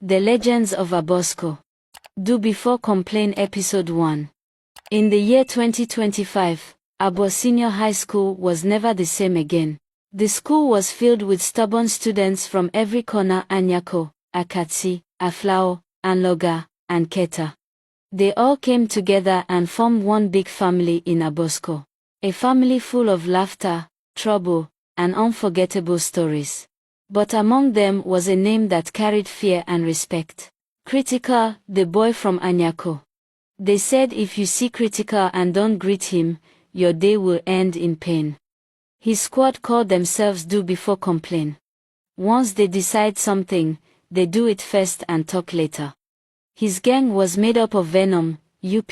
The Legends of Abosco. Do Before Complain Episode 1. In the year 2025, Abo Senior High School was never the same again. The school was filled with stubborn students from every corner: Anyako, Akatsi, Aflao, Anloga, and Keta. They all came together and formed one big family in Abosco. A family full of laughter, trouble, and unforgettable stories. But among them was a name that carried fear and respect. Critical, the boy from Anyako. They said if you see Critical and don't greet him, your day will end in pain. His squad called themselves Do Before Complain. Once they decide something, they do it first and talk later. His gang was made up of Venom, UP,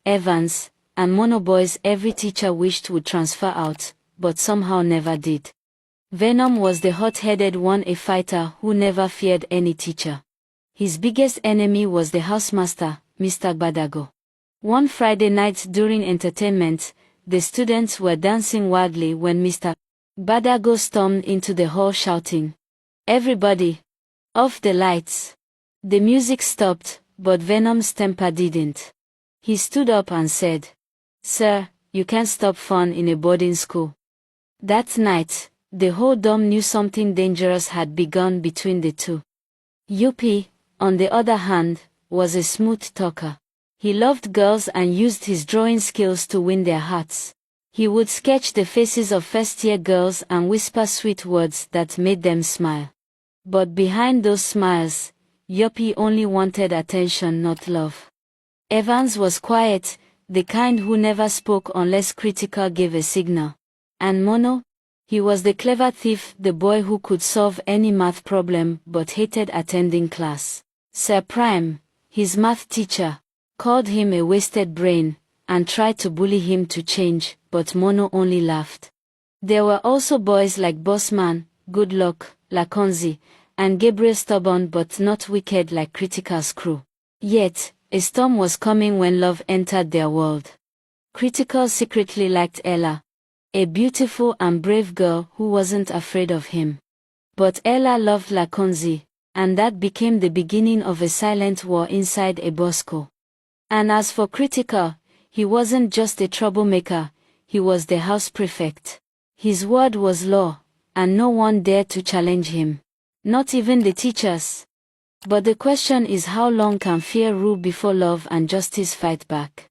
Evans, and Mono boys every teacher wished would transfer out, but somehow never did. Venom was the hot-headed one, a fighter who never feared any teacher. His biggest enemy was the housemaster, Mr. Badago. One Friday night during entertainment, the students were dancing wildly when Mr. Badago stormed into the hall shouting, "Everybody! Off the lights!" The music stopped, but Venom's temper didn't. He stood up and said, "Sir, you can't stop fun in a boarding school." That night, the whole dorm knew something dangerous had begun between the two. UP, on the other hand, was a smooth talker. He loved girls and used his drawing skills to win their hearts. He would sketch the faces of first-year girls and whisper sweet words that made them smile. But behind those smiles, Yuppie only wanted attention, not love. Evans was quiet, the kind who never spoke unless Critical gave a signal. And Mono? He was the clever thief, the boy who could solve any math problem but hated attending class. Sir Prime, his math teacher, called him a wasted brain, and tried to bully him to change, but Mono only laughed. There were also boys like Bossman, Goodluck, Lakonzi, and Gabriel, stubborn but not wicked like Critical's crew. Yet, a storm was coming when love entered their world. Critical secretly liked Ella, a beautiful and brave girl who wasn't afraid of him. But Ella loved Lakonzi, and that became the beginning of a silent war inside Abosco. And as for Critical, he wasn't just a troublemaker, he was the house prefect. His word was law, and no one dared to challenge him. Not even the teachers. But the question is, how long can fear rule before love and justice fight back?